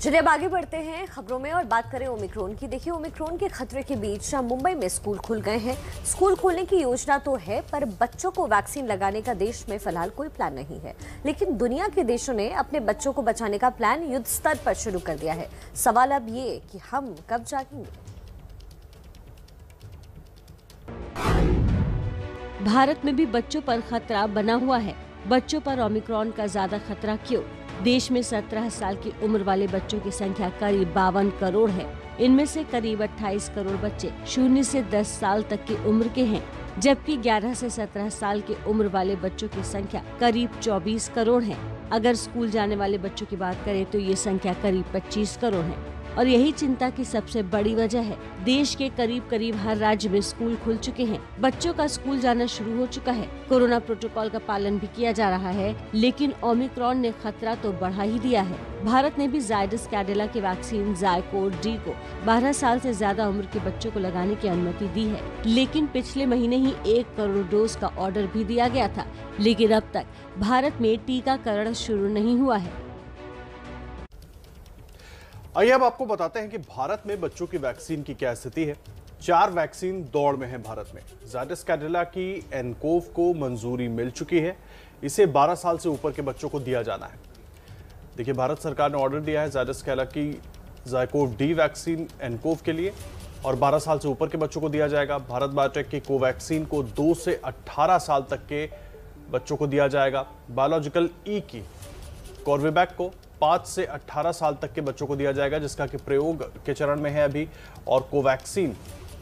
चलिए अब आगे बढ़ते हैं खबरों में और बात करें ओमिक्रॉन की। देखिए, ओमिक्रॉन के खतरे के बीच मुंबई में स्कूल खुल गए हैं। स्कूल खोलने की योजना तो है, पर बच्चों को वैक्सीन लगाने का देश में फिलहाल कोई प्लान नहीं है। लेकिन दुनिया के देशों ने अपने बच्चों को बचाने का प्लान युद्ध स्तर पर शुरू कर दिया है। सवाल अब ये कि हम कब जागेंगे। भारत में भी बच्चों पर खतरा बना हुआ है। बच्चों पर ओमिक्रॉन का ज्यादा खतरा क्यों? देश में 17 साल की उम्र वाले बच्चों की संख्या करीब 52 करोड़ है। इनमें से करीब 28 करोड़ बच्चे 0 से 10 साल तक की उम्र के हैं, जबकि 11 से 17 साल की उम्र वाले बच्चों की संख्या करीब 24 करोड़ है। अगर स्कूल जाने वाले बच्चों की बात करें तो ये संख्या करीब 25 करोड़ है और यही चिंता की सबसे बड़ी वजह है। देश के करीब हर राज्य में स्कूल खुल चुके हैं। बच्चों का स्कूल जाना शुरू हो चुका है। कोरोना प्रोटोकॉल का पालन भी किया जा रहा है, लेकिन ओमिक्रॉन ने खतरा तो बढ़ा ही दिया है। भारत ने भी जायडस कैडिला की वैक्सीन ज़ायकोव डी को 12 साल से ज्यादा उम्र के बच्चों को लगाने की अनुमति दी है, लेकिन पिछले महीने ही 1 करोड़ डोज का ऑर्डर भी दिया गया था। लेकिन अब तक भारत में टीकाकरण शुरू नहीं हुआ है। आइए अब आपको बताते हैं कि भारत में बच्चों की वैक्सीन की क्या स्थिति है। 4 वैक्सीन दौड़ में है भारत में। जायडस कैडिला की एनकोव को मंजूरी मिल चुकी है। इसे 12 साल से ऊपर के बच्चों को दिया जाना है। देखिए, भारत सरकार ने ऑर्डर दिया है जायडस कैडिला की ज़ायकोव डी वैक्सीन एनकोव के लिए और 12 साल से ऊपर के बच्चों को दिया जाएगा। भारत बायोटेक की कोवैक्सीन को 2 से 18 साल तक के बच्चों को दिया जाएगा। बायोलॉजिकल ई की कॉर्बेवैक्स को 5 से 18 साल तक के बच्चों को दिया जाएगा, जिसका कि प्रयोग के चरण में है अभी। और कोवैक्सीन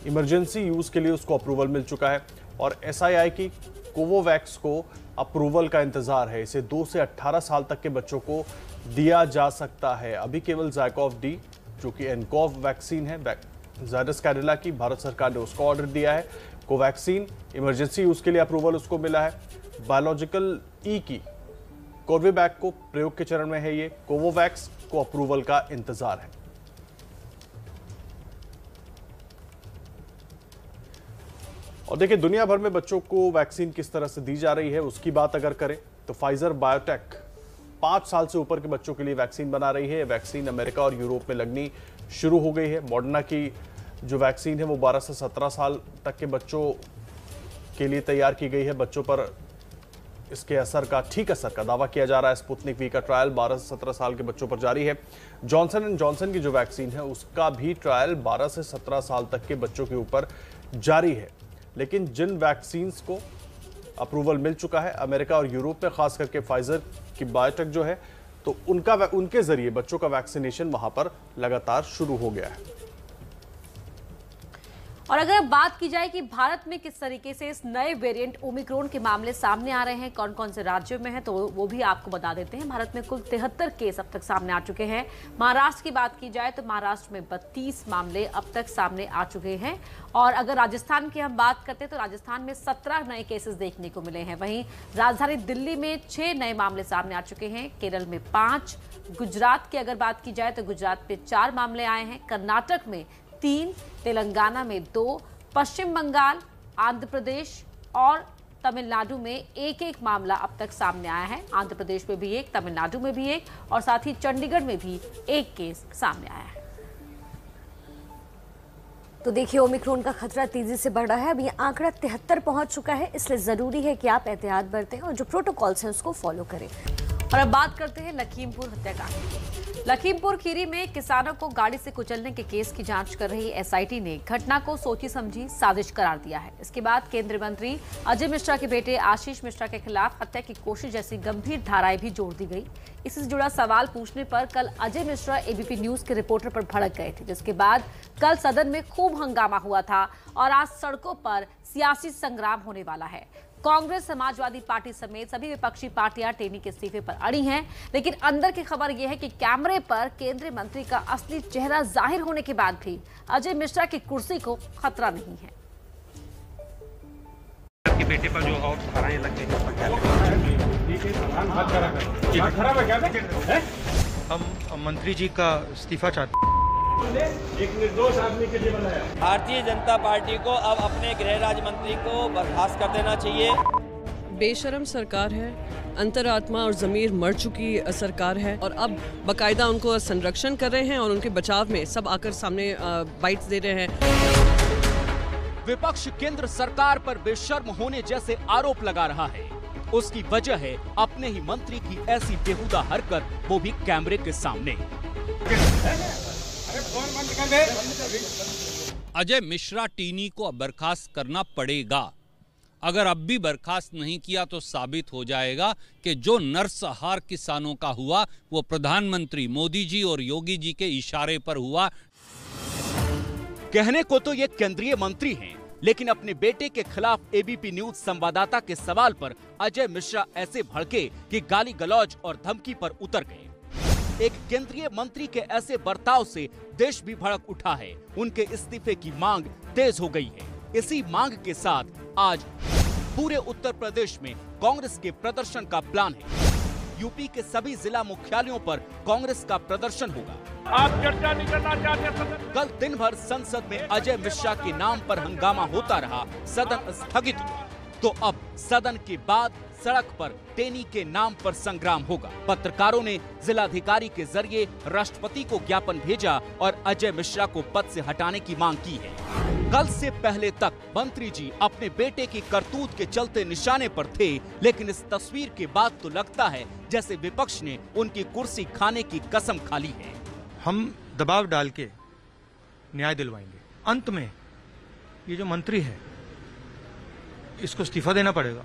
इमरजेंसी यूज के लिए उसको अप्रूवल मिल चुका है और SII की कोवोवैक्स को अप्रूवल का इंतजार है। इसे 2 से 18 साल तक के बच्चों को दिया जा सकता है। अभी केवल ज़ायकोव डी जो कि एनकोव वैक्सीन है जायडस कैडिला की, भारत सरकार ने उसको ऑर्डर दिया है। कोवैक्सीन इमरजेंसी यूज के लिए अप्रूवल उसको मिला है। बायोलॉजिकल ई की कॉर्बेवैक्स को प्रयोग के चरण में है। ये कोवोवैक्स को अप्रूवल का इंतजार है। और देखिए, दुनिया भर में बच्चों को वैक्सीन किस तरह से दी जा रही है उसकी बात अगर करें तो फाइजर बायोटेक 5 साल से ऊपर के बच्चों के लिए वैक्सीन बना रही है। वैक्सीन अमेरिका और यूरोप में लगनी शुरू हो गई है। मॉडर्ना की जो वैक्सीन है वो 12 से 17 साल तक के बच्चों के लिए तैयार की गई है। बच्चों पर इसके ठीक असर का दावा किया जा रहा है। स्पुतनिक वी का ट्रायल 12 से 17 साल के बच्चों पर जारी है। जॉनसन एंड जॉनसन की जो वैक्सीन है उसका भी ट्रायल 12 से 17 साल तक के बच्चों के ऊपर जारी है। लेकिन जिन वैक्सीन्स को अप्रूवल मिल चुका है अमेरिका और यूरोप में, खास करके फाइजर की बायोटेक जो है, तो उनके जरिए बच्चों का वैक्सीनेशन वहां पर लगातार शुरू हो गया है। और अगर अब बात की जाए कि भारत में किस तरीके से इस नए वेरिएंट ओमिक्रॉन के मामले सामने आ रहे हैं, कौन कौन से राज्यों में हैं, तो वो भी आपको बता देते हैं। भारत में कुल 73 केस अब तक सामने आ चुके हैं। महाराष्ट्र की बात की जाए तो महाराष्ट्र में 32 मामले अब तक सामने आ चुके हैं। और अगर राजस्थान की हम बात करते हैं तो राजस्थान में 17 नए केसेस देखने को मिले हैं। वहीं राजधानी दिल्ली में 6 नए मामले सामने आ चुके हैं। केरल में 5, गुजरात की अगर बात की जाए तो गुजरात में 4 मामले आए हैं। कर्नाटक में 3, तेलंगाना में 2, पश्चिम बंगाल, आंध्र प्रदेश और तमिलनाडु में एक मामला अब तक सामने आया है। आंध्र प्रदेश में भी 1, तमिलनाडु में भी 1 और साथ ही चंडीगढ़ में भी 1 केस सामने आया है। तो देखिए, ओमिक्रॉन का खतरा तेजी से बढ़ रहा है। अब ये आंकड़ा 73 पहुंच चुका है, इसलिए जरूरी है कि आप एहतियात बरतें और जो प्रोटोकॉल्स हैं उसको फॉलो करें। और अब बात करते हैं लखीमपुर हत्याकांड की। लखीमपुर खीरी में किसानों को गाड़ी से कुचलने के केस की जांच कर रही SIT ने घटना को सोची समझी साजिश करार दिया है। इसके बाद केंद्रीय मंत्री अजय मिश्रा के बेटे आशीष मिश्रा के खिलाफ हत्या की कोशिश जैसी गंभीर धाराएं भी जोड़ दी गई। इससे जुड़ा सवाल पूछने पर कल अजय मिश्रा ABP न्यूज के रिपोर्टर पर भड़क गए थे, जिसके बाद कल सदन में खूब हंगामा हुआ था और आज सड़कों पर सियासी संग्राम होने वाला है। कांग्रेस, समाजवादी पार्टी समेत सभी विपक्षी पार्टियां टेनी के इस्तीफे पर अड़ी हैं, लेकिन अंदर की खबर यह है कि कैमरे पर केंद्रीय मंत्री का असली चेहरा जाहिर होने के बाद भी अजय मिश्रा की कुर्सी को खतरा नहीं है। के बेटे पर जो और धाराएं लग गई हम मंत्री जी का इस्तीफा चाहते हैं। एक निर्दोष आदमी के लिए बनाया। भारतीय जनता पार्टी को अब अपने गृह राज्य मंत्री को बर्खास्त कर देना चाहिए। बेशरम सरकार है, अंतरात्मा और ज़मीर मर चुकी सरकार है और अब बाकायदा उनको संरक्षण कर रहे हैं और उनके बचाव में सब आकर सामने बाइट्स दे रहे हैं। विपक्ष केंद्र सरकार पर बेशर्म होने जैसे आरोप लगा रहा है। उसकी वजह है अपने ही मंत्री की ऐसी बेहुदा हरकत, वो भी कैमरे के सामने। अजय मिश्रा टीनी को अब बर्खास्त करना पड़ेगा। अगर अब भी बर्खास्त नहीं किया तो साबित हो जाएगा कि जो नरसंहार किसानों का हुआ वो प्रधानमंत्री मोदी जी और योगी जी के इशारे पर हुआ। कहने को तो ये केंद्रीय मंत्री हैं, लेकिन अपने बेटे के खिलाफ एबीपी न्यूज संवाददाता के सवाल पर अजय मिश्रा ऐसे भड़के कि गाली गलौज और धमकी पर उतर गए। एक केंद्रीय मंत्री के ऐसे बर्ताव से देश भी भड़क उठा है। उनके इस्तीफे की मांग तेज हो गई है। इसी मांग के साथ आज पूरे उत्तर प्रदेश में कांग्रेस के प्रदर्शन का प्लान है। यूपी के सभी जिला मुख्यालयों पर कांग्रेस का प्रदर्शन होगा। आप चर्चा नहीं करना चाहते? कल दिन भर संसद में अजय मिश्रा के नाम पर हंगामा होता रहा, सदन स्थगित हुआ। तो अब सदन के बाद सड़क पर टेनी के नाम पर संग्राम होगा। पत्रकारों ने जिलाधिकारी के जरिए राष्ट्रपति को ज्ञापन भेजा और अजय मिश्रा को पद से हटाने की मांग की है। कल से पहले तक मंत्री जी अपने बेटे की करतूत के चलते निशाने पर थे, लेकिन इस तस्वीर के बाद तो लगता है जैसे विपक्ष ने उनकी कुर्सी खाने की कसम खा ली है। हम दबाव डाल के न्याय दिलवाएंगे। अंत में ये जो मंत्री है इसको इस्तीफा देना पड़ेगा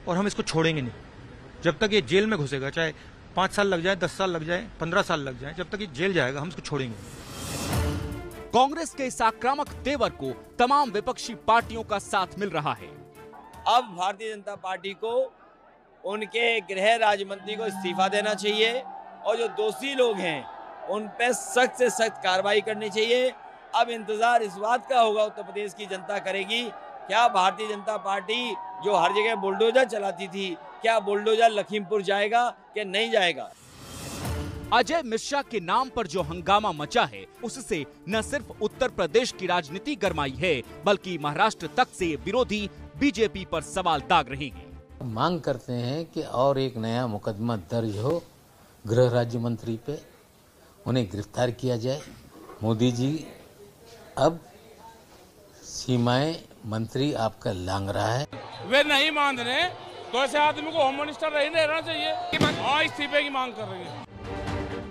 और हम इसको छोड़ेंगे नहीं। जब तक ये जेल में घुसेगा, चाहे 5 साल लग जाए, 10 साल लग जाए, 15 साल लग जाए, जब तक ये जेल जाएगा हम इसको छोड़ेंगे। कांग्रेस के इस आक्रामक तेवर को तमाम विपक्षी पार्टियों का साथ मिल रहा है। अब भारतीय जनता पार्टी को उनके गृह राज्य मंत्री को इस्तीफा देना चाहिए और जो दोषी लोग हैं उन पर सख्त से सख्त कार्रवाई करनी चाहिए। अब इंतजार इस बात का होगा उत्तर प्रदेश की जनता करेगी, क्या भारतीय जनता पार्टी जो हर जगह बुलडोजर चलाती थी, क्या बुलडोजर लखीमपुर जाएगा कि नहीं जाएगा। अजय मिश्रा के नाम पर जो हंगामा मचा है उससे न सिर्फ उत्तर प्रदेश की राजनीति गरमाई है, बल्कि महाराष्ट्र तक से विरोधी बीजेपी पर सवाल दाग रहे हैं। मांग करते हैं कि और एक नया मुकदमा दर्ज हो गृह राज्य मंत्री पे, उन्हें गिरफ्तार किया जाए। मोदी जी अब सीमाएं मंत्री आपका लांग रहा है। वे नहीं मान रहे तो ऐसे आदमी को होम मिनिस्टर नहीं रहना चाहिए। हाँ, इस्तीफे की मांग कर रही है।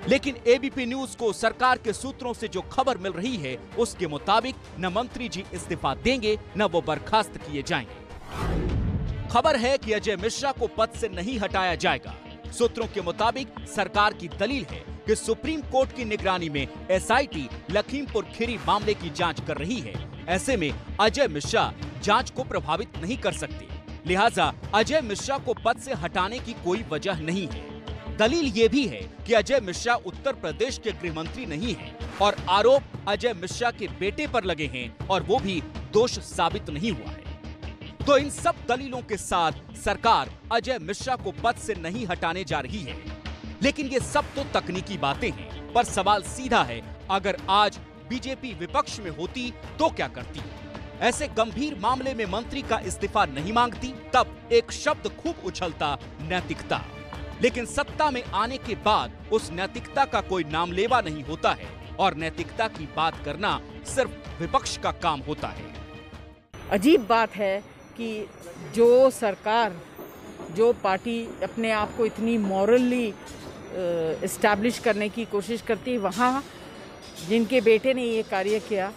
लेकिन एबीपी न्यूज को सरकार के सूत्रों से जो खबर मिल रही है उसके मुताबिक न मंत्री जी इस्तीफा देंगे न वो बर्खास्त किए जाएंगे। खबर है कि अजय मिश्रा को पद से नहीं हटाया जाएगा। सूत्रों के मुताबिक सरकार की दलील है कि सुप्रीम कोर्ट की निगरानी में एसआईटी लखीमपुर खीरी मामले की जांच कर रही है। ऐसे में अजय मिश्रा जांच को प्रभावित नहीं कर सकते, लिहाजा अजय मिश्रा को पद से हटाने की कोई वजह नहीं है। दलील ये भी है कि अजय मिश्रा उत्तर प्रदेश के गृह मंत्री नहीं हैं और आरोप अजय मिश्रा के बेटे पर लगे हैं और वो भी दोष साबित नहीं हुआ है। तो इन सब दलीलों के साथ सरकार अजय मिश्रा को पद से नहीं हटाने जा रही है। लेकिन ये सब तो तकनीकी बातें हैं, पर सवाल सीधा है, अगर आज बीजेपी विपक्ष में होती तो क्या करती? ऐसे गंभीर मामले में मंत्री का इस्तीफा नहीं मांगती? तब एक शब्द खूब उछलता, नैतिकता। लेकिन सत्ता में आने के बाद उस नैतिकता का कोई नामलेवा नहीं होता है और नैतिकता की बात करना सिर्फ विपक्ष का काम होता है। अजीब बात है कि जो सरकार, जो पार्टी अपने आप को इतनी मॉरली एस्टैब्लिश करने की कोशिश करती है, वहाँ जिनके बेटे ने ये कार्य किया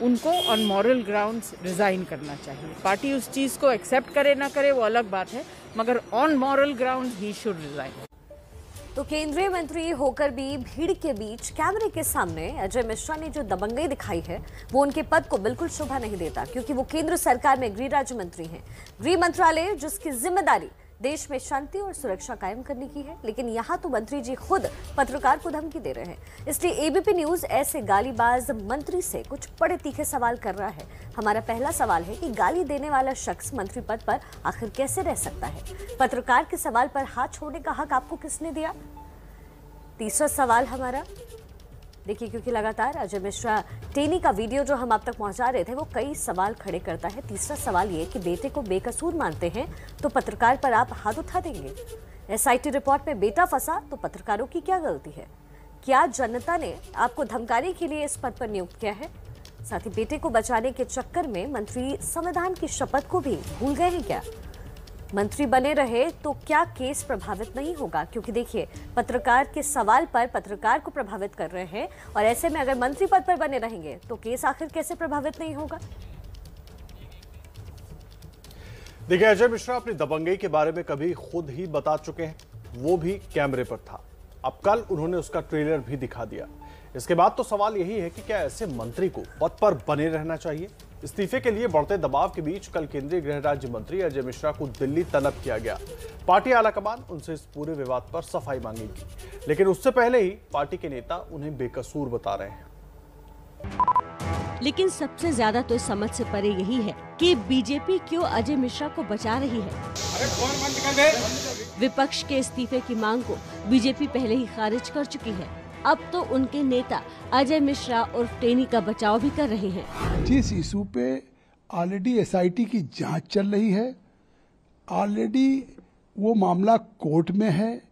उनको ऑन मॉरल ग्राउंड्स रिजाइन करना चाहिए। पार्टी उस चीज़ को एक्सेप्ट करे ना करे वो अलग बात है, मगर on moral grounds he should resign. तो केंद्रीय मंत्री होकर भी भीड़ के बीच कैमरे के सामने अजय मिश्रा ने जो दबंगई दिखाई है वो उनके पद को बिल्कुल शोभा नहीं देता, क्योंकि वो केंद्र सरकार में गृह राज्य मंत्री हैं। गृह मंत्रालय जिसकी जिम्मेदारी देश में शांति और सुरक्षा कायम करने की है, लेकिन यहाँ तो मंत्री जी खुद पत्रकार को धमकी दे रहे हैं। इसलिए एबीपी न्यूज ऐसे गालीबाज मंत्री से कुछ बड़े तीखे सवाल कर रहा है। हमारा पहला सवाल है कि गाली देने वाला शख्स मंत्री पद पर आखिर कैसे रह सकता है? पत्रकार के सवाल पर हाथ छोड़ने का हक आपको किसने दिया? तीसरा सवाल हमारा देखिए, क्योंकि लगातार अजय मिश्रा टेनी का वीडियो जो हम आप तक पहुंचा रहे थे वो कई सवाल खड़े करता है। तीसरा सवाल ये कि बेटे को बेकसूर मानते हैं तो पत्रकार पर आप हाथ उठा देंगे? एसआईटी रिपोर्ट में बेटा फंसा तो पत्रकारों की क्या गलती है? क्या जनता ने आपको धमकाने के लिए इस पद पर नियुक्त किया है? साथ ही बेटे को बचाने के चक्कर में मंत्री संविधान की शपथ को भी भूल गए हैं क्या? मंत्री बने रहे तो क्या केस प्रभावित नहीं होगा? क्योंकि देखिए, पत्रकार के सवाल पर पत्रकार को प्रभावित कर रहे हैं, और ऐसे में अगर मंत्री पद पर बने रहेंगे तो केस आखिर कैसे प्रभावित नहीं होगा? देखिए, अजय मिश्रा अपनी दबंगई के बारे में कभी खुद ही बता चुके हैं, वो भी कैमरे पर था। अब कल उन्होंने उसका ट्रेलर भी दिखा दिया। इसके बाद तो सवाल यही है कि क्या ऐसे मंत्री को पद पर बने रहना चाहिए? इस्तीफे के लिए बढ़ते दबाव के बीच कल केंद्रीय गृह राज्य मंत्री अजय मिश्रा को दिल्ली तलब किया गया। पार्टी आलाकमान उनसे इस पूरे विवाद पर सफाई मांगेगी, लेकिन उससे पहले ही पार्टी के नेता उन्हें बेकसूर बता रहे हैं। लेकिन सबसे ज्यादा तो इस समझ से परे यही है कि बीजेपी क्यों अजय मिश्रा को बचा रही है। विपक्ष के इस्तीफे की मांग को बीजेपी पहले ही खारिज कर चुकी है। अब तो उनके नेता अजय मिश्रा और टेनी का बचाव भी कर रहे हैं। जिस इशू पे ऑलरेडी एसआईटी की जांच चल रही है, ऑलरेडी वो मामला कोर्ट में है,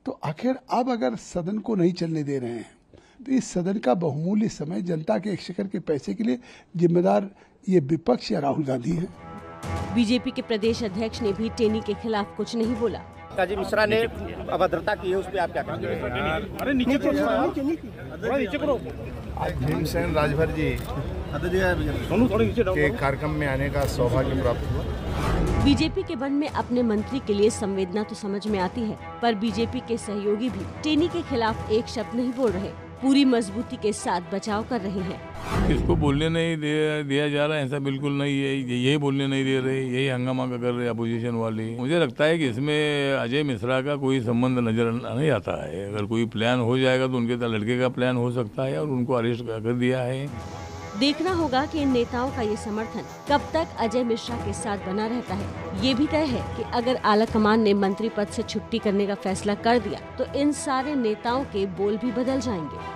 तो आखिर अब अगर सदन को नहीं चलने दे रहे हैं तो इस सदन का बहुमूल्य समय जनता के एक्सचेकर के पैसे के लिए जिम्मेदार ये विपक्ष या राहुल गांधी है। बीजेपी के प्रदेश अध्यक्ष ने भी टेनी के खिलाफ कुछ नहीं बोला। अजय मिश्रा ने अभद्रता की है, उस पर आप क्या कहेंगे? अरे नीचे करो। आज भीमसेन राजभर जी के कार्यक्रम में आने का सौभाग्य प्राप्त हुआ। बीजेपी के मन में अपने मंत्री के लिए संवेदना तो समझ में आती है, पर बीजेपी के सहयोगी भी टेनी के खिलाफ एक शब्द नहीं बोल रहे, पूरी मजबूती के साथ बचाव कर रहे हैं। इसको बोलने नहीं दिया जा रहा है, ऐसा बिल्कुल नहीं है। यही बोलने नहीं दे रहे, यही हंगामा कर रहे अपोजिशन वाले। मुझे लगता है कि इसमें अजय मिश्रा का कोई संबंध नजर नहीं आता है। अगर कोई प्लान हो जाएगा तो उनके लड़के का प्लान हो सकता है और उनको अरेस्ट कर दिया है। देखना होगा कि इन नेताओं का ये समर्थन कब तक अजय मिश्रा के साथ बना रहता है। ये भी तय है कि अगर आलाकमान ने मंत्री पद से छुट्टी करने का फैसला कर दिया तो इन सारे नेताओं के बोल भी बदल जाएंगे।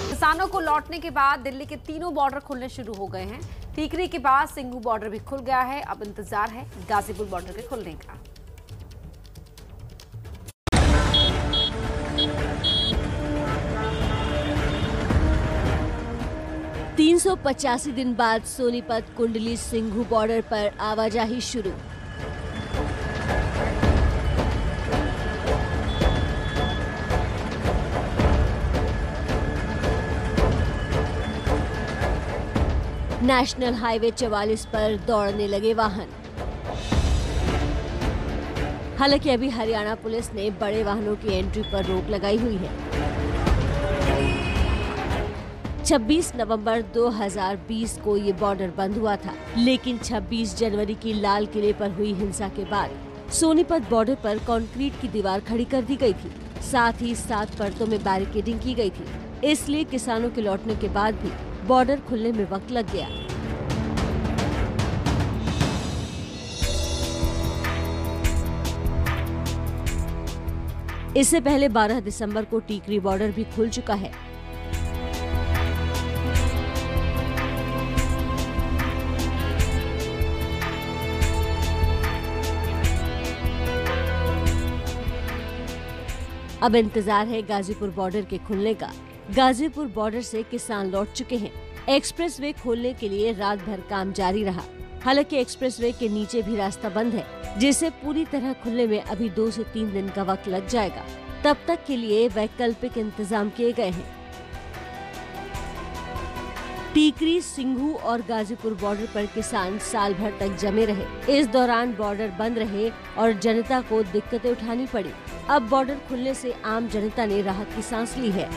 किसानों को लौटने के बाद दिल्ली के तीनों बॉर्डर खुलने शुरू हो गए हैं। टीकरी के बाद सिंघू बॉर्डर भी खुल गया है। अब इंतजार है गाजीपुर बॉर्डर के खुलने का। तीन 385 दिन बाद सोनीपत कुंडली सिंघू बॉर्डर पर आवाजाही शुरू। नेशनल हाईवे 44 पर दौड़ने लगे वाहन। हालांकि अभी हरियाणा पुलिस ने बड़े वाहनों की एंट्री पर रोक लगाई हुई है। 26 नवंबर 2020 को ये बॉर्डर बंद हुआ था, लेकिन 26 जनवरी की लाल किले पर हुई हिंसा के बाद सोनीपत बॉर्डर पर कंक्रीट की दीवार खड़ी कर दी गई थी। साथ ही 7 परतों में बैरिकेडिंग की गई थी। इसलिए किसानों के लौटने के बाद भी बॉर्डर खुलने में वक्त लग गया। इससे पहले 12 दिसंबर को टीकरी बॉर्डर भी खुल चुका है। अब इंतजार है गाजीपुर बॉर्डर के खुलने का। गाजीपुर बॉर्डर से किसान लौट चुके हैं। एक्सप्रेसवे खोलने के लिए रात भर काम जारी रहा। हालांकि एक्सप्रेसवे के नीचे भी रास्ता बंद है, जिसे पूरी तरह खुलने में अभी 2 से 3 दिन का वक्त लग जाएगा। तब तक के लिए वैकल्पिक इंतजाम किए गए हैं। टीकरी, सिंघू और गाजीपुर बॉर्डर पर किसान साल भर तक जमे रहे। इस दौरान बॉर्डर बंद रहे और जनता को दिक्कतें उठानी पड़ी। अब बॉर्डर खुलने से आम जनता ने राहत की सांस ली है।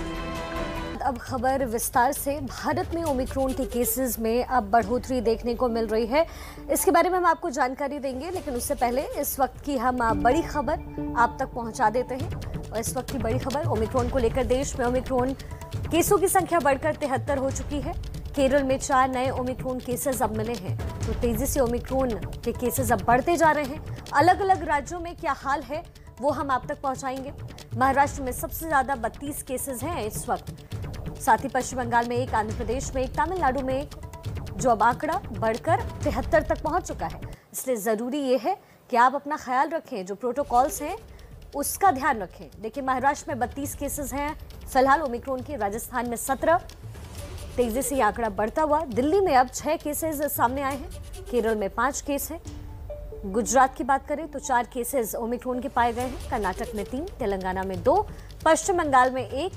अब खबर विस्तार से। भारत में ओमिक्रॉन के केसेस में अब बढ़ोतरी देखने को मिल रही है। इसके बारे में हम आपको जानकारी देंगे, लेकिन उससे पहले इस वक्त की हम बड़ी खबर आप तक पहुंचा देते हैं। और इस वक्त की बड़ी खबर ओमिक्रॉन को लेकर, देश में ओमिक्रॉन केसों की संख्या बढ़कर 73 हो चुकी है। केरल में 4 नए ओमिक्रॉन केसेस अब मिले हैं। तो तेजी से ओमिक्रॉन के केसेस अब बढ़ते जा रहे हैं। अलग अलग राज्यों में क्या हाल है वो हम आप तक पहुंचाएंगे। महाराष्ट्र में सबसे ज्यादा 32 केसेस हैं इस वक्त। साथ ही पश्चिम बंगाल में 1, आंध्र प्रदेश में 1, तमिलनाडु में 1, जो अब आंकड़ा बढ़कर 73 तक पहुंच चुका है। इसलिए ज़रूरी ये है कि आप अपना ख्याल रखें, जो प्रोटोकॉल्स हैं उसका ध्यान रखें। देखिए, महाराष्ट्र में 32 केसेस हैं फिलहाल ओमिक्रॉन के, राजस्थान में 17, तेजी से ये आंकड़ा बढ़ता हुआ। दिल्ली में अब 6 केसेस सामने आए हैं, केरल में 5 केस हैं, गुजरात की बात करें तो 4 केसेस ओमिक्रॉन के पाए गए हैं, कर्नाटक में 3, तेलंगाना में 2, पश्चिम बंगाल में 1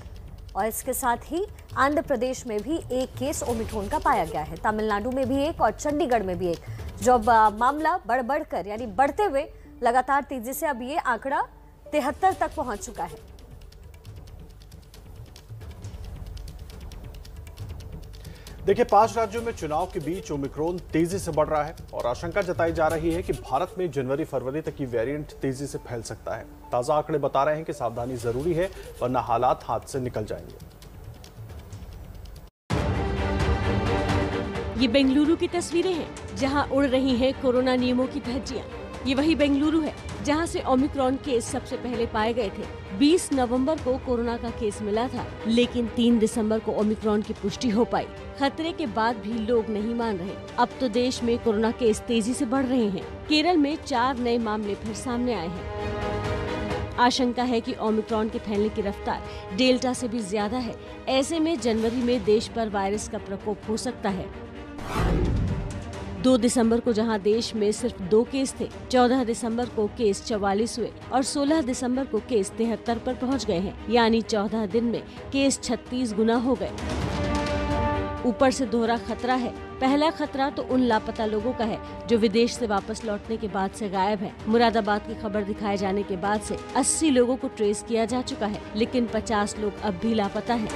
और इसके साथ ही आंध्र प्रदेश में भी 1 केस ओमिक्रॉन का पाया गया है, तमिलनाडु में भी 1 और चंडीगढ़ में भी 1। जब मामला बढ़कर यानी बढ़ते हुए लगातार तेजी से अब ये आंकड़ा 73 तक पहुंच चुका है। देखिए, 5 राज्यों में चुनाव के बीच ओमिक्रॉन तेजी से बढ़ रहा है और आशंका जताई जा रही है कि भारत में जनवरी-फरवरी तक की वेरिएंट तेजी से फैल सकता है। ताजा आंकड़े बता रहे हैं कि सावधानी जरूरी है, वरना हालात हाथ से निकल जाएंगे। ये बेंगलुरु की तस्वीरें हैं, जहां उड़ रही हैं कोरोना नियमों की धज्जियां। ये वही बेंगलुरु है जहां से ओमिक्रॉन केस सबसे पहले पाए गए थे। 20 नवंबर को कोरोना का केस मिला था, लेकिन 3 दिसंबर को ओमिक्रॉन की पुष्टि हो पाई। खतरे के बाद भी लोग नहीं मान रहे। अब तो देश में कोरोना केस तेजी से बढ़ रहे हैं। केरल में 4 नए मामले फिर सामने आए हैं। आशंका है कि ओमिक्रॉन के फैलने की रफ्तार डेल्टा से भी ज्यादा है। ऐसे में जनवरी में देश पर वायरस का प्रकोप हो सकता है। 2 दिसंबर को जहां देश में सिर्फ 2 केस थे, 14 दिसंबर को केस 44 हुए और 16 दिसंबर को केस 73 पर पहुंच गए हैं। यानी 14 दिन में केस 36 गुना हो गए। ऊपर से दोहरा खतरा है। पहला खतरा तो उन लापता लोगों का है जो विदेश से वापस लौटने के बाद से गायब है। मुरादाबाद की खबर दिखाए जाने के बाद से 80 लोगों को ट्रेस किया जा चुका है, लेकिन 50 लोग अब भी लापता हैं।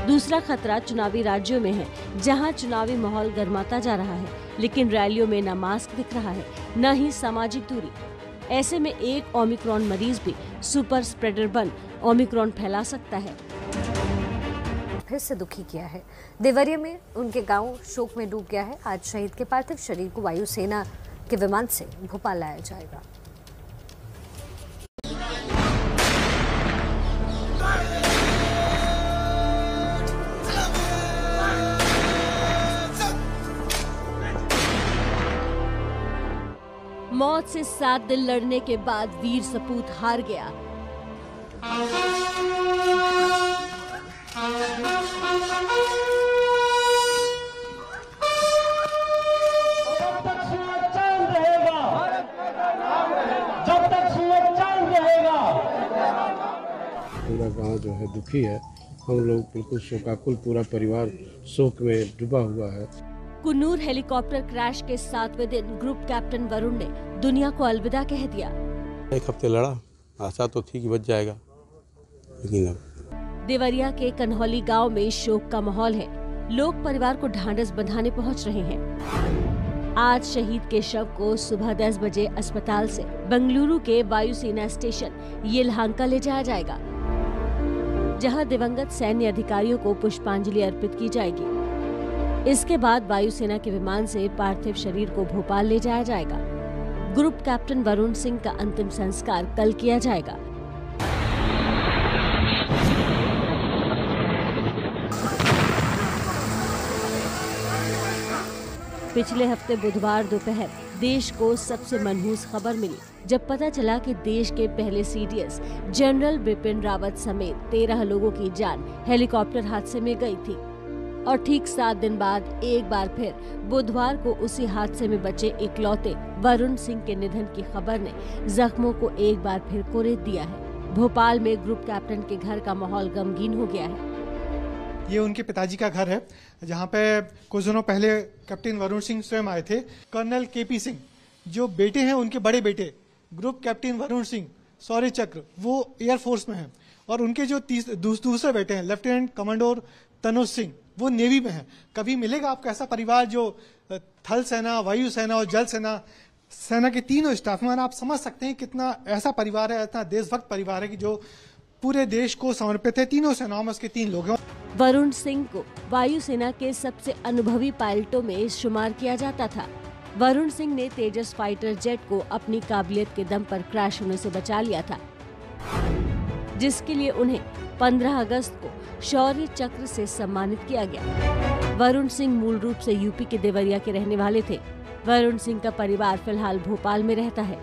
दूसरा खतरा चुनावी राज्यों में है, जहां चुनावी माहौल गर्माता जा रहा है, लेकिन रैलियों में न मास्क दिख रहा है, न ही सामाजिक दूरी। ऐसे में एक ओमिक्रॉन मरीज भी सुपर स्प्रेडर बन ओमिक्रॉन फैला सकता है। फिर से दुखी किया है। देवरिया में उनके गांव शोक में डूब गया है। आज शहीद के पार्थिव शरीर को वायुसेना के विमान से भोपाल लाया जाएगा। मौत से 7 दिन लड़ने के बाद वीर सपूत हार गया। पूरा गांव जो है दुखी है। हम लोग बिल्कुल शोकाकुल, पूरा परिवार शोक में डूबा हुआ है। कुन्नूर हेलीकॉप्टर क्रैश के 7वें दिन ग्रुप कैप्टन वरुण ने दुनिया को अलविदा कह दिया। 1 हफ्ते लड़ा, आशा तो थी कि बच जाएगा, लेकिन अब देवरिया के कन्हौली गांव में शोक का माहौल है। लोग परिवार को ढांढस बंधाने पहुंच रहे हैं। आज शहीद के शव को सुबह 10 बजे अस्पताल से बेंगलुरु के वायुसेना स्टेशन येलहांका ले जाया जाएगा, जहां दिवंगत सैन्य अधिकारियों को पुष्पांजलि अर्पित की जाएगी। इसके बाद वायुसेना के विमान से पार्थिव शरीर को भोपाल ले जाया जाएगा। ग्रुप कैप्टन वरुण सिंह का अंतिम संस्कार कल किया जाएगा। पिछले हफ्ते बुधवार दोपहर देश को सबसे मनहूस खबर मिली, जब पता चला कि देश के पहले सीडीएस जनरल बिपिन रावत समेत 13 लोगों की जान हेलीकॉप्टर हादसे में गई थी। और ठीक 7 दिन बाद एक बार फिर बुधवार को उसी हादसे में बचे इकलौते वरुण सिंह के निधन की खबर ने जख्मों को एक बार फिर कुरेद दिया है। भोपाल में ग्रुप कैप्टन के घर का माहौल गमगीन हो गया है। ये उनके पिताजी का घर है, जहाँ पे कुछ दिनों पहले कैप्टन वरुण सिंह स्वयं आए थे। कर्नल केपी सिंह जो बेटे हैं, उनके बड़े बेटे ग्रुप कैप्टन वरुण सिंह शौर्य चक्र, वो एयरफोर्स में हैं, और उनके जो दूसरे बेटे हैं लेफ्टिनेंट कमांडर तनुज सिंह, वो नेवी में है। कभी मिलेगा आपको ऐसा परिवार जो थल सेना, वायु सेना और जल सेना के तीनों स्टाफ में। आप समझ सकते हैं कितना ऐसा परिवार है, इतना देशभक्त परिवार है कि जो पूरे देश को समर्पित है। तीनों सेनाओं में उसके 3 लोग हैं। वरुण सिंह को वायुसेना के सबसे अनुभवी पायलटों में शुमार किया जाता था। वरुण सिंह ने तेजस फाइटर जेट को अपनी काबिलियत के दम पर क्रैश होने से बचा लिया था, जिसके लिए उन्हें 15 अगस्त को शौर्य चक्र से सम्मानित किया गया। वरुण सिंह मूल रूप से यूपी के देवरिया के रहने वाले थे। वरुण सिंह का परिवार फिलहाल भोपाल में रहता है।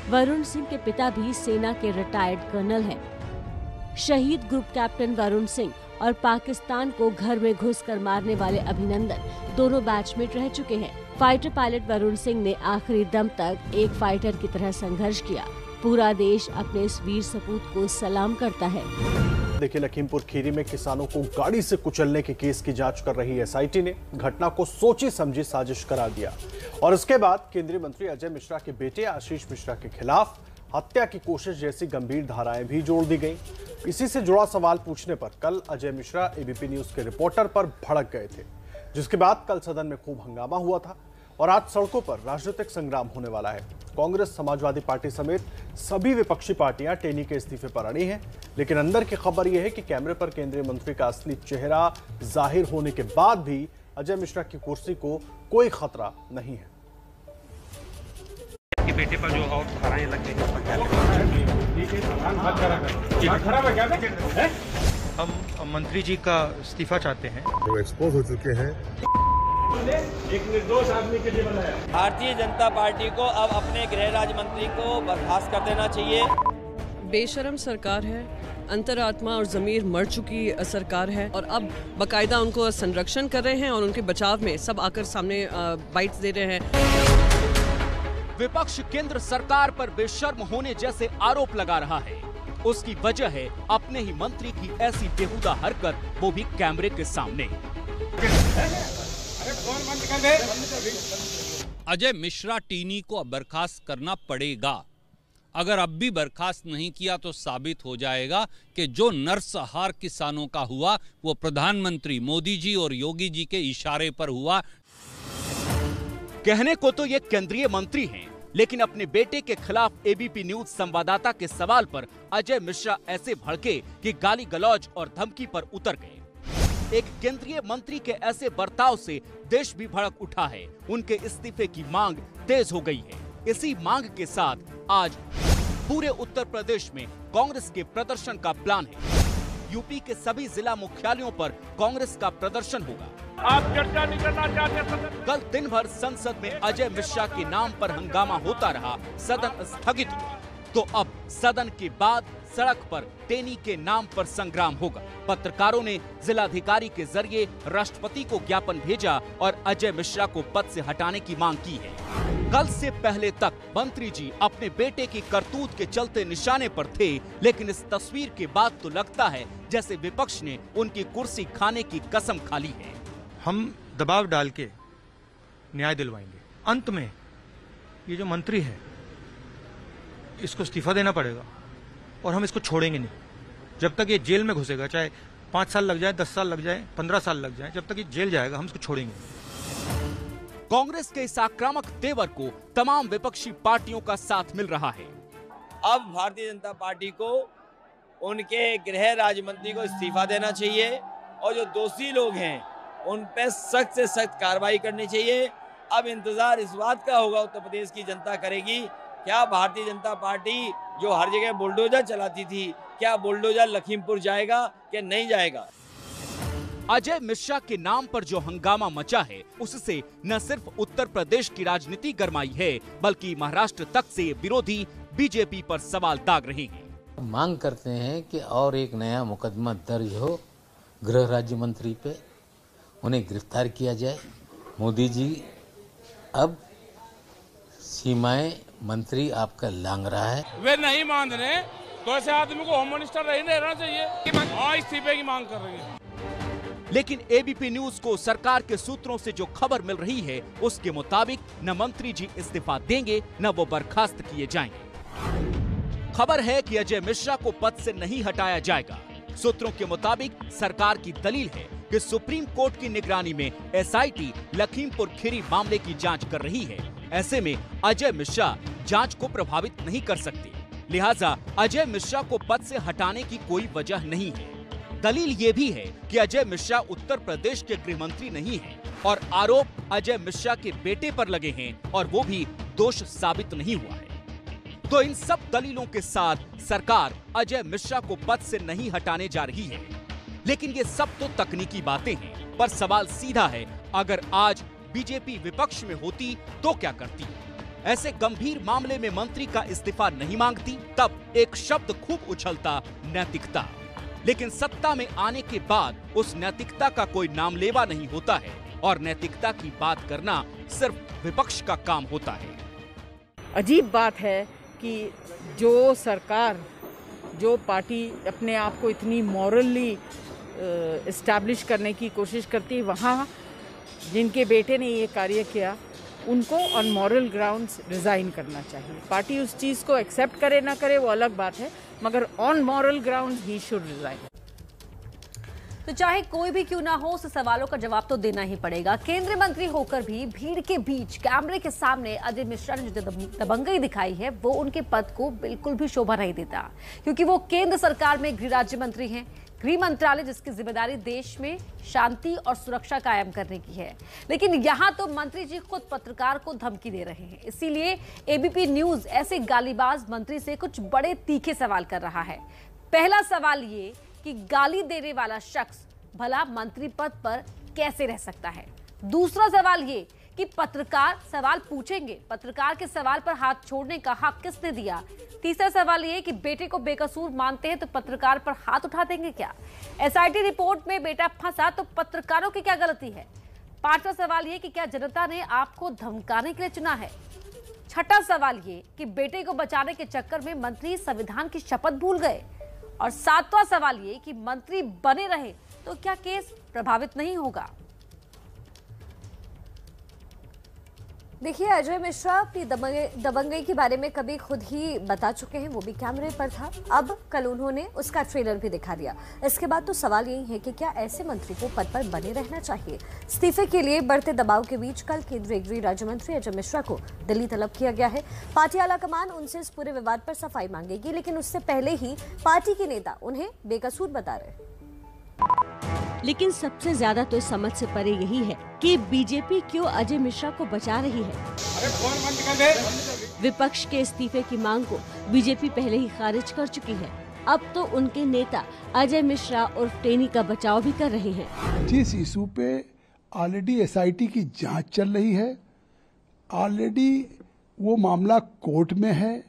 वरुण सिंह के पिता भी सेना के रिटायर्ड कर्नल हैं। शहीद ग्रुप कैप्टन वरुण सिंह और पाकिस्तान को घर में घुसकर मारने वाले अभिनंदन दोनों बैचमेट रह चुके हैं। फाइटर पायलट वरुण सिंह ने आखिरी दम तक एक फाइटर की तरह संघर्ष किया। पूरा देश अपने इस वीर सपूत को सलाम करता है। देखिए, लखीमपुर खीरी में किसानों को गाड़ी से कुचलने के केस की जांच कर रही एसआईटी ने घटना को सोची समझी साजिश करार दिया और इसके बाद केंद्रीय मंत्री अजय मिश्रा के बेटे आशीष मिश्रा के खिलाफ हत्या की कोशिश जैसी गंभीर धाराएं भी जोड़ दी गई। इसी से जुड़ा सवाल पूछने पर कल अजय मिश्रा एबीपी न्यूज के रिपोर्टर पर भड़क गए थे, जिसके बाद कल सदन में खूब हंगामा हुआ था और आज सड़कों पर राजनीतिक संग्राम होने वाला है। कांग्रेस, समाजवादी पार्टी समेत सभी विपक्षी पार्टियां टेनी के इस्तीफे पर अड़ी हैं, लेकिन अंदर की खबर यह है कि कैमरे पर केंद्रीय मंत्री का असली चेहरा जाहिर होने के बाद भी अजय मिश्रा की कुर्सी को कोई खतरा नहीं है। बेटे पर जो धाराएं लग गई हम मंत्री जी का इस्तीफा चाहते हैं। वो एक्सपोज हो चुके हैं। एक निर्दोष आदमी के लिए बनाया। भारतीय जनता पार्टी को अब अपने गृह राज्य मंत्री को बर्खास्त कर देना चाहिए। बेशरम सरकार है, अंतरात्मा और जमीर मर चुकी सरकार है और अब बाकायदा उनको संरक्षण कर रहे हैं और उनके बचाव में सब आकर सामने बाइट्स दे रहे हैं। विपक्ष केंद्र सरकार पर बेशर्म होने जैसे आरोप लगा रहा है। उसकी वजह है अपने ही मंत्री की ऐसी बेहुदा हरकत, वो भी कैमरे के सामने। अजय मिश्रा टीनी को अब बर्खास्त करना पड़ेगा। अगर अब भी बर्खास्त नहीं किया तो साबित हो जाएगा कि जो नरसंहार किसानों का हुआ वो प्रधानमंत्री मोदी जी और योगी जी के इशारे पर हुआ। कहने को तो ये केंद्रीय मंत्री हैं, लेकिन अपने बेटे के खिलाफ एबीपी न्यूज संवाददाता के सवाल पर अजय मिश्रा ऐसे भड़के कि गाली गलौज और धमकी पर उतर गए। एक केंद्रीय मंत्री के ऐसे बर्ताव से देश भी भड़क उठा है। उनके इस्तीफे की मांग तेज हो गई है। इसी मांग के साथ आज पूरे उत्तर प्रदेश में कांग्रेस के प्रदर्शन का प्लान है। यूपी के सभी जिला मुख्यालयों पर कांग्रेस का प्रदर्शन होगा। आप चर्चा नहीं करना चाहते? कल दिन भर संसद में अजय मिश्रा के नाम पर हंगामा होता रहा, सदन स्थगित हुआ। तो अब सदन के बाद सड़क पर टेनी के नाम पर संग्राम होगा। पत्रकारों ने जिलाधिकारी के जरिए राष्ट्रपति को ज्ञापन भेजा और अजय मिश्रा को पद से हटाने की मांग की है। कल से पहले तक मंत्री जी अपने बेटे की करतूत के चलते निशाने पर थे, लेकिन इस तस्वीर के बाद तो लगता है जैसे विपक्ष ने उनकी कुर्सी खाने की कसम खा ली है। हम दबाव डाल के न्याय दिलवाएंगे। अंत में ये जो मंत्री है इसको इस्तीफा देना पड़ेगा और हम इसको छोड़ेंगे नहीं। जब तक ये जेल में घुसेगा, चाहे 5 साल लग जाए, 10 साल लग जाए, 15 साल लग जाए, जब तक ये जेल जाएगा हम इसको छोड़ेंगे। कांग्रेस के इस आक्रामक तेवर को तमाम विपक्षी पार्टियों का साथ मिल रहा है। अब भारतीय जनता पार्टी को उनके गृह राज्य मंत्री को इस्तीफा देना चाहिए और जो दोषी लोग हैं उन पर सख्त से सख्त कार्रवाई करनी चाहिए। अब इंतजार इस बात का होगा उत्तर प्रदेश की जनता करेगी, क्या भारतीय जनता पार्टी जो हर जगह बुलडोजर चलाती थी, क्या बुलडोजर लखीमपुर जाएगा कि नहीं जाएगा। अजय मिश्रा के नाम पर जो हंगामा मचा है उससे न सिर्फ उत्तर प्रदेश की राजनीति गरमाई है, बल्कि महाराष्ट्र तक से विरोधी बीजेपी पर सवाल दाग रहे हैं। मांग करते हैं कि और एक नया मुकदमा दर्ज हो गृह राज्य मंत्री पे, उन्हें गिरफ्तार किया जाए। मोदी जी अब सीमाएं मंत्री आपका लांग रहा है। वे नहीं मान रहे तो ऐसे आदमी को होम मिनिस्टर नहीं रहना चाहिए। हाँ, इस्तीफे की मांग कर रही है। लेकिन एबीपी न्यूज को सरकार के सूत्रों से जो खबर मिल रही है उसके मुताबिक न मंत्री जी इस्तीफा देंगे न वो बर्खास्त किए जाएंगे। खबर है कि अजय मिश्रा को पद से नहीं हटाया जाएगा। सूत्रों के मुताबिक सरकार की दलील है कि सुप्रीम कोर्ट की निगरानी में एसआईटी लखीमपुर खीरी मामले की जांच कर रही है। ऐसे में अजय मिश्रा जांच को प्रभावित नहीं कर सकते, लिहाजा अजय मिश्रा को पद से हटाने की कोई वजह नहीं है। दलील ये भी है कि अजय मिश्रा उत्तर प्रदेश के गृह मंत्री नहीं हैं और आरोप अजय मिश्रा के बेटे पर लगे हैं और वो भी दोष साबित नहीं हुआ है। तो इन सब दलीलों के साथ सरकार अजय मिश्रा को पद से नहीं हटाने जा रही है। लेकिन ये सब तो तकनीकी बातें हैं, पर सवाल सीधा है, अगर आज बीजेपी विपक्ष में होती तो क्या करती? ऐसे गंभीर मामले में मंत्री का इस्तीफा नहीं मांगती, तब एक शब्द खूब उछलता, नैतिकता। लेकिन सत्ता में आने के बाद उस नैतिकता का कोई नामलेवा नहीं होता है और नैतिकता की बात करना सिर्फ विपक्ष का काम होता है। अजीब बात है कि जो सरकार, जो पार्टी अपने आप को इतनी मॉरली एस्टैब्लिश करने की कोशिश करती है, वहाँ जिनके बेटे ने ये कार्य किया उनको ऑन मॉरल ग्राउंड्स रिजाइन करना चाहिए। पार्टी उस चीज़ को एक्सेप्ट करे ना करे वो अलग बात है, मगर on moral grounds he should resign. तो चाहे कोई भी क्यों ना हो, उस सवालों का जवाब तो देना ही पड़ेगा। केंद्रीय मंत्री होकर भी भीड़ के बीच कैमरे के सामने अजय मिश्रा ने जो दबंगई दिखाई है वो उनके पद को बिल्कुल भी शोभा नहीं देता, क्योंकि वो केंद्र सरकार में गृह राज्य मंत्री हैं। गृह मंत्रालय जिसकी जिम्मेदारी देश में शांति और सुरक्षा कायम करने की है, लेकिन यहाँ तो मंत्री जी खुद पत्रकार को धमकी दे रहे हैं। इसीलिए एबीपी न्यूज ऐसे गालीबाज मंत्री से कुछ बड़े तीखे सवाल कर रहा है। पहला सवाल ये कि गाली देने वाला शख्स भला मंत्री पद पर कैसे रह सकता है। दूसरा सवाल ये कि पत्रकार सवाल पूछेंगे, पत्रकार के सवाल पर हाथ छोड़ने का हक किसने दिया। तीसरा सवाल ये कि बेटे को बेकसूर मानते हैं तो पत्रकार पर हाथ उठा देंगे क्या। एसआईटी रिपोर्ट में बेटा फंसा तो पत्रकारों की क्या गलती है। पांचवा सवाल ये कि क्या जनता ने आपको धमकाने के लिए चुना है। छठा सवाल ये कि बेटे को बचाने के चक्कर में मंत्री संविधान की शपथ भूल गए। और सातवां सवाल ये कि मंत्री बने रहे तो क्या केस प्रभावित नहीं होगा। देखिए, अजय मिश्रा अपनी दबंगई के बारे में कभी खुद ही बता चुके हैं, वो भी कैमरे पर था। अब कल उन्होंने उसका ट्रेलर भी दिखा दिया। इसके बाद तो सवाल यही है कि क्या ऐसे मंत्री को पद पर बने रहना चाहिए। इस्तीफे के लिए बढ़ते दबाव के बीच कल केंद्रीय गृह राज्य मंत्री अजय मिश्रा को दिल्ली तलब किया गया है। पार्टी आलाकमान उनसे इस पूरे विवाद पर सफाई मांगेगी, लेकिन उससे पहले ही पार्टी के नेता उन्हें बेकसूर बता रहे। लेकिन सबसे ज्यादा तो इस समझ से परे यही है कि बीजेपी क्यों अजय मिश्रा को बचा रही है। विपक्ष के इस्तीफे की मांग को बीजेपी पहले ही खारिज कर चुकी है। अब तो उनके नेता अजय मिश्रा और टेनी का बचाव भी कर रहे हैं। जिस इशू पे ऑलरेडी एसआईटी की जांच चल रही है, ऑलरेडी वो मामला कोर्ट में है,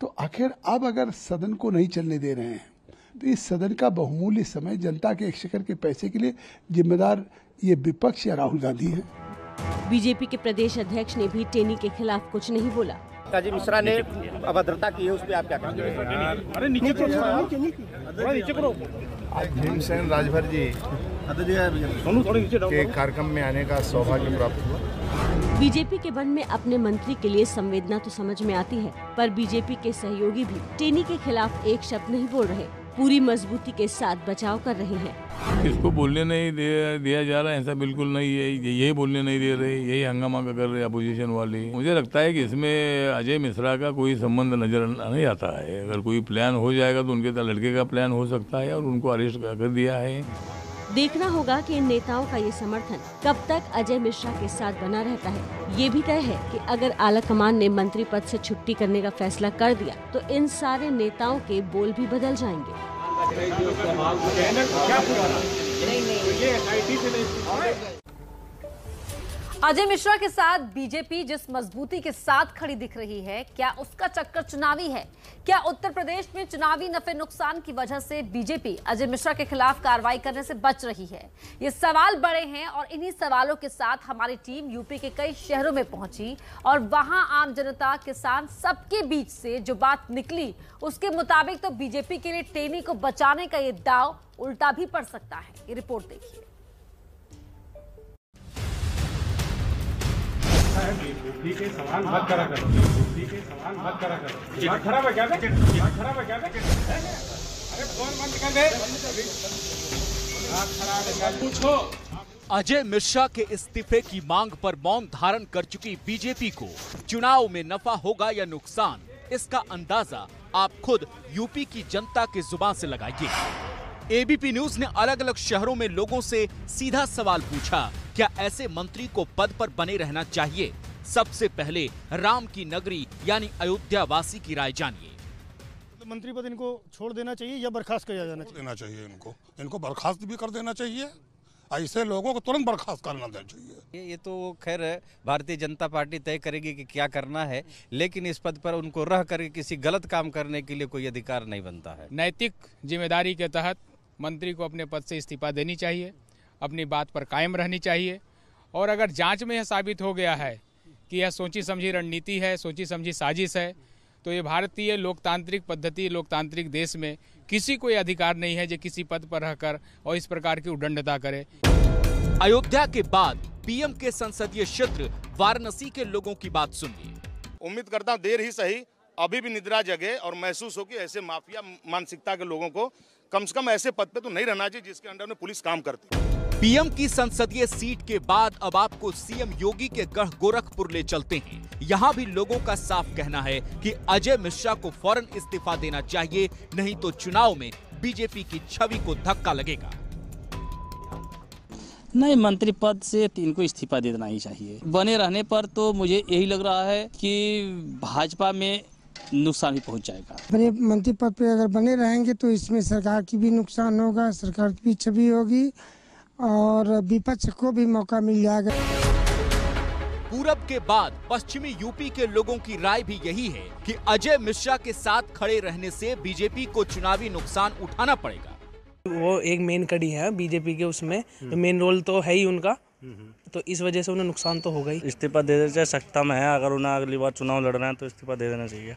तो आखिर अब अगर सदन को नहीं चलने दे रहे हैं तो इस सदन का बहुमूल्य समय जनता के एक्सचेकर के पैसे के लिए जिम्मेदार ये विपक्ष या राहुल गांधी है। बीजेपी के प्रदेश अध्यक्ष ने भी टेनी के खिलाफ कुछ नहीं बोला। अजय मिश्रा ने अभद्रता की है, उस पर आप क्या कहेंगे? अरे नीचे करो। आज भीमसेन राजभर जी के कार्यक्रम में आने का सौभाग्य प्राप्त हुआ। बीजेपी के मन में अपने मंत्री के लिए संवेदना तो समझ में आती है, पर बीजेपी के सहयोगी भी टेनी के खिलाफ एक शब्द नहीं बोल रहे, पूरी मजबूती के साथ बचाव कर रहे हैं। इसको बोलने नहीं दिया जा रहा है, ऐसा बिल्कुल नहीं है। यही बोलने नहीं दे रहे, यही हंगामा कर रहे अपोजिशन वाले। मुझे लगता है कि इसमें अजय मिश्रा का कोई संबंध नजर नहीं आता है। अगर कोई प्लान हो जाएगा तो उनके लड़के का प्लान हो सकता है और उनको अरेस्ट कर दिया है। देखना होगा कि इन नेताओं का ये समर्थन कब तक अजय मिश्रा के साथ बना रहता है। ये भी तय है कि अगर आलाकमान ने मंत्री पद से छुट्टी करने का फैसला कर दिया तो इन सारे नेताओं के बोल भी बदल जाएंगे। अजय मिश्रा के साथ बीजेपी जिस मजबूती के साथ खड़ी दिख रही है, क्या उसका चक्कर चुनावी है? क्या उत्तर प्रदेश में चुनावी नफे नुकसान की वजह से बीजेपी अजय मिश्रा के खिलाफ कार्रवाई करने से बच रही है? ये सवाल बड़े हैं और इन्हीं सवालों के साथ हमारी टीम यूपी के कई शहरों में पहुंची और वहां आम जनता, किसान, सबके बीच से जो बात निकली उसके मुताबिक तो बीजेपी के लिए टेनी को बचाने का ये दाव उल्टा भी पड़ सकता है। ये रिपोर्ट देखिए। सवाल मत करा करो, सवाल मत करा करो। दिमाग खराब है क्या? दिमाग खराब है क्या? अरे फोन बंद कर दे। दिमाग खराब है क्या? पूछो। अजय मिश्रा के इस्तीफे की मांग पर मौन धारण कर चुकी बीजेपी को चुनाव में नफा होगा या नुकसान, इसका अंदाजा आप खुद यूपी की जनता की जुबान से लगाइए। एबीपी न्यूज ने अलग अलग शहरों में लोगों से सीधा सवाल पूछा, क्या ऐसे मंत्री को पद पर बने रहना चाहिए? सबसे पहले राम की नगरी यानी अयोध्या वासी की राय जानिए। तो मंत्री पद इनको छोड़ देना चाहिए या बर्खास्त किया जाना चाहिए? इनको बर्खास्त भी कर देना चाहिए। ऐसे लोगों को तुरंत बर्खास्त करना चाहिए। ये तो खैर भारतीय जनता पार्टी तय करेगी कि क्या करना है, लेकिन इस पद पर उनको रह करके किसी गलत काम करने के लिए कोई अधिकार नहीं बनता है। नैतिक जिम्मेदारी के तहत मंत्री को अपने पद से इस्तीफा देनी चाहिए, अपनी बात पर कायम रहनी चाहिए, और अगर जांच में यह साबित हो गया है कि यह सोची समझी रणनीति है, सोची समझी साजिश है, तो ये भारतीय लोकतांत्रिक पद्धति, लोकतांत्रिक देश में किसी को अधिकार नहीं है जो किसी पद पर रहकर और इस प्रकार की उद्दंडता करे। अयोध्या के बाद पीएम के संसदीय क्षेत्र वाराणसी के लोगों की बात सुनिए। उम्मीद करता हूं देर ही सही अभी भी निद्रा जगे और महसूस हो कि ऐसे माफिया मानसिकता के लोगों को कम से कम ऐसे पद पे तो नहीं रहना चाहिए जिसके अंडर में पुलिस काम करती है। पीएम की संसदीय सीट के बाद अब आपको सीएम योगी के गढ़ गोरखपुर ले चलते हैं। यहाँ भी लोगों का साफ कहना है कि अजय मिश्रा को फौरन इस्तीफा देना चाहिए, नहीं तो चुनाव में बीजेपी की छवि को धक्का लगेगा। नहीं, मंत्री पद से इनको इस्तीफा दे देना ही चाहिए। बने रहने पर तो मुझे यही लग रहा है कि भाजपा में नुकसान भी पहुंच जाएगा। बड़े मंत्री पद पे अगर बने रहेंगे तो इसमें सरकार की भी नुकसान होगा, सरकार की भी छवि होगी और विपक्ष को भी मौका मिल जाएगा। पूरब के बाद पश्चिमी यूपी के लोगों की राय भी यही है कि अजय मिश्रा के साथ खड़े रहने से बीजेपी को चुनावी नुकसान उठाना पड़ेगा। वो एक मेन कड़ी है बीजेपी के, उसमें मेन रोल तो है ही उनका, तो इस वजह से उन्हें नुकसान तो होगा ही। इस्तीफा दे देना चाहिए, सत्ता में है, अगर उन्हें अगली बार चुनाव लड़ना है तो इस्तीफा दे देना चाहिए।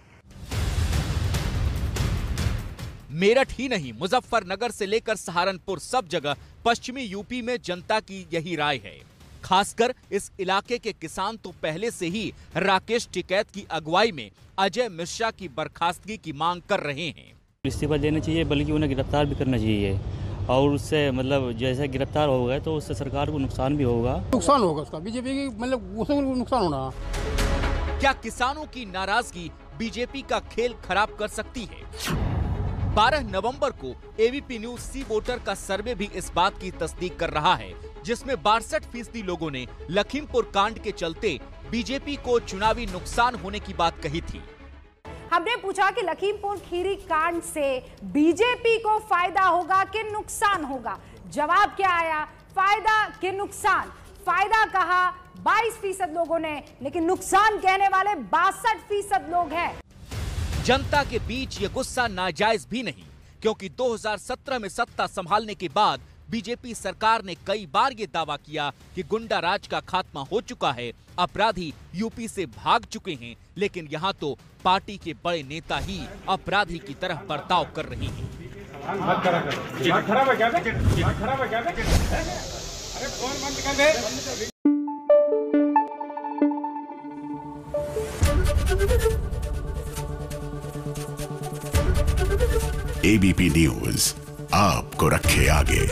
मेरठ ही नहीं, मुजफ्फरनगर से लेकर सहारनपुर सब जगह पश्चिमी यूपी में जनता की यही राय है। खासकर इस इलाके के किसान तो पहले से ही राकेश टिकैत की अगुवाई में अजय मिश्रा की बर्खास्तगी की मांग कर रहे हैं। इस्तीफा देना चाहिए, बल्कि उन्हें गिरफ्तार भी करना चाहिए, और उससे मतलब जैसे गिरफ्तार हो गए तो उससे सरकार को नुकसान भी होगा। नुकसान होगा उसका, बीजेपी की मतलब उसे नुकसान होना। क्या किसानों की नाराजगी बीजेपी का खेल खराब कर सकती है? 12 नवंबर को एबीपी न्यूज सी वोटर का सर्वे भी इस बात की तस्दीक कर रहा है, जिसमें 62% लोगों ने लखीमपुर कांड के चलते बीजेपी को चुनावी नुकसान होने की बात कही थी। हमने पूछा कि लखीमपुर खीरी कांड से बीजेपी को फायदा होगा कि नुकसान होगा। जवाब क्या आया? फायदा कि नुकसान। फायदा कहा 22% लोगों ने, लेकिन नुकसान कहने वाले 62% लोग हैं। जनता के बीच ये गुस्सा नाजायज भी नहीं, क्योंकि 2017 में सत्ता संभालने के बाद बीजेपी सरकार ने कई बार ये दावा किया कि गुंडा राज का खात्मा हो चुका है, अपराधी यूपी से भाग चुके हैं, लेकिन यहाँ तो पार्टी के बड़े नेता ही अपराधी की तरह बर्ताव कर रहे हैं। एबीपी न्यूज आपको रखे आगे।